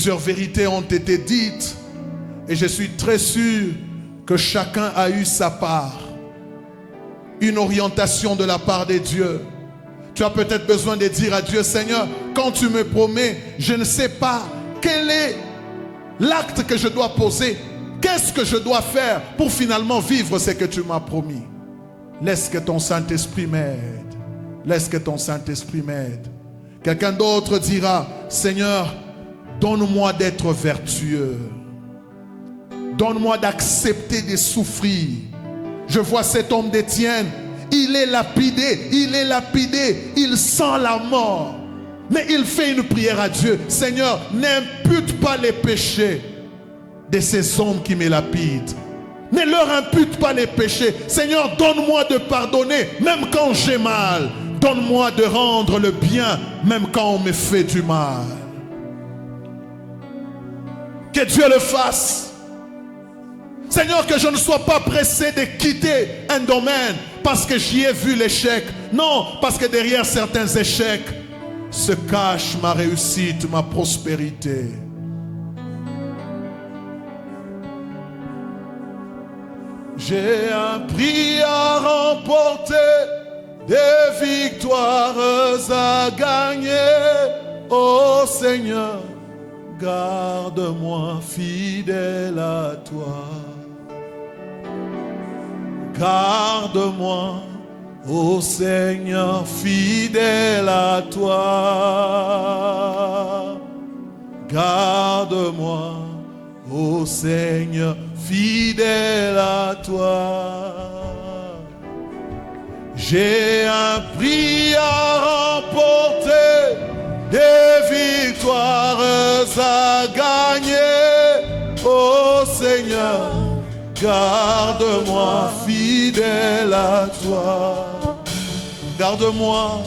Plusieurs vérités ont été dites et je suis très sûr que chacun a eu sa part. Une orientation de la part de Dieu. Tu as peut-être besoin de dire à Dieu, Seigneur, quand tu me promets, je ne sais pas quel est l'acte que je dois poser. Qu'est-ce que je dois faire pour finalement vivre ce que tu m'as promis? Laisse que ton Saint-Esprit m'aide. Laisse que ton Saint-Esprit m'aide. Quelqu'un d'autre dira, Seigneur, donne-moi d'être vertueux. Donne-moi d'accepter de souffrir. Je vois cet homme d'Étienne, il est lapidé, il sent la mort. Mais il fait une prière à Dieu. Seigneur, n'impute pas les péchés de ces hommes qui me lapident. Ne leur impute pas les péchés. Seigneur, donne-moi de pardonner, même quand j'ai mal. Donne-moi de rendre le bien, même quand on me fait du mal. Que Dieu le fasse. Seigneur, que je ne sois pas pressé de quitter un domaine parce que j'y ai vu l'échec. Non, parce que derrière certains échecs se cache ma réussite, ma prospérité. J'ai appris à remporter des victoires à gagner. Oh Seigneur, garde-moi fidèle à toi. Garde-moi, ô Seigneur, fidèle à toi. Garde-moi, ô Seigneur, fidèle à toi. J'ai appris à remporter des victoires à gagner. Ô Seigneur, garde-moi fidèle à toi. Garde-moi,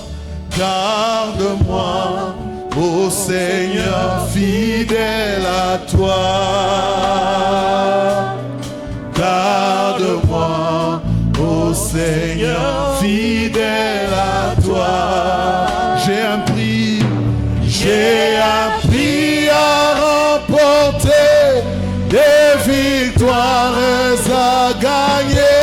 garde-moi, ô Seigneur, fidèle à toi. Garde-moi, ô Seigneur, fidèle à toi. J'ai appris à remporter des victoires à gagner.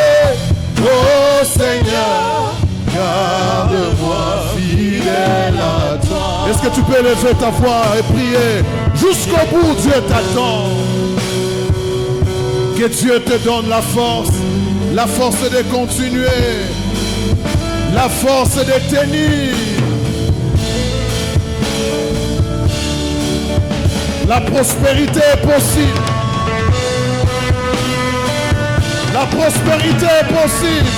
Oh Seigneur, garde-moi fidèle à toi. Est-ce que tu peux lever ta voix et prier jusqu'au bout? Dieu t'attend. Que Dieu te donne la force de continuer, la force de tenir. La prospérité est possible. La prospérité est possible.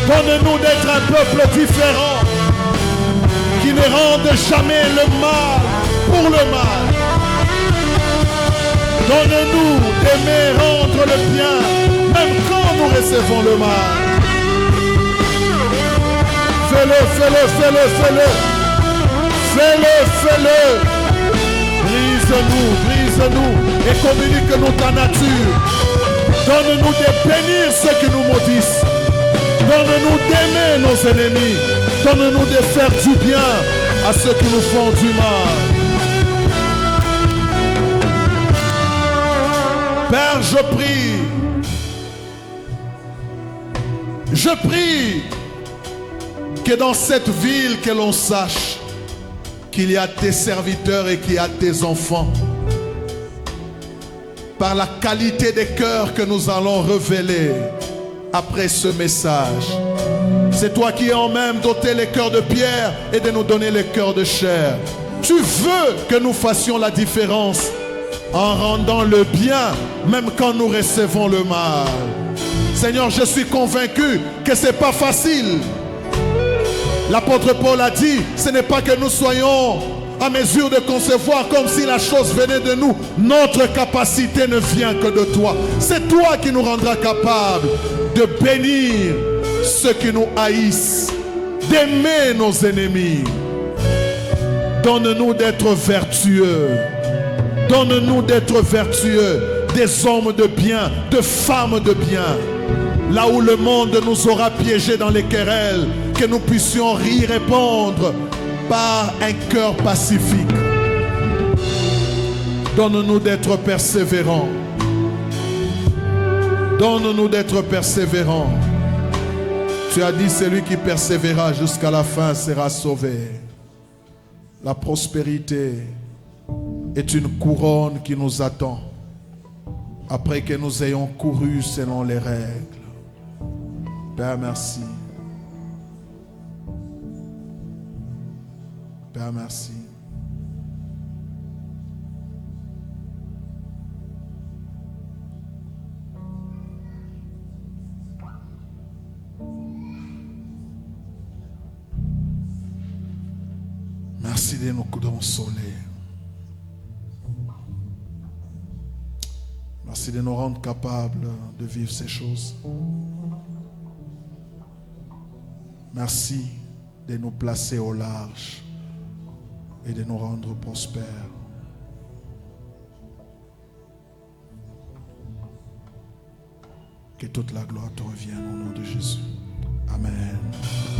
Donne-nous d'être un peuple différent, qui ne rende jamais le mal pour le mal. Donne-nous d'aimer rendre le bien, même quand nous recevons le mal. Fais-le, fais-le, fais-le, fais-le. Fais-le, fais-le. Brise-nous, brise-nous et communique-nous ta nature. Donne-nous de bénir ceux qui nous maudissent. Donne-nous d'aimer nos ennemis. Donne-nous de faire du bien à ceux qui nous font du mal. Père, je prie que dans cette ville que l'on sache qu'il y a tes serviteurs et qu'il y a tes enfants. Par la qualité des cœurs que nous allons révéler après ce message. C'est toi qui as même doté les cœurs de pierre et de nous donner les cœurs de chair. Tu veux que nous fassions la différence en rendant le bien, même quand nous recevons le mal. Seigneur, je suis convaincu que ce n'est pas facile. L'apôtre Paul a dit, ce n'est pas que nous soyons à mesure de concevoir comme si la chose venait de nous. Notre capacité ne vient que de toi. C'est toi qui nous rendras capables de bénir ceux qui nous haïssent, d'aimer nos ennemis. Donne-nous d'être vertueux. Donne-nous d'être vertueux, des hommes de bien, de femmes de bien. Là où le monde nous aura piégés dans les querelles, que nous puissions y répondre par un cœur pacifique. Donne-nous d'être persévérants. Donne-nous d'être persévérants. Tu as dit, celui qui persévérera jusqu'à la fin sera sauvé. La prospérité est une couronne qui nous attend après que nous ayons couru selon les règles. Père, merci. Père, merci. Merci de nous consoler. Merci de nous rendre capables de vivre ces choses. Merci de nous placer au large et de nous rendre prospères. Que toute la gloire te revienne au nom de Jésus. Amen.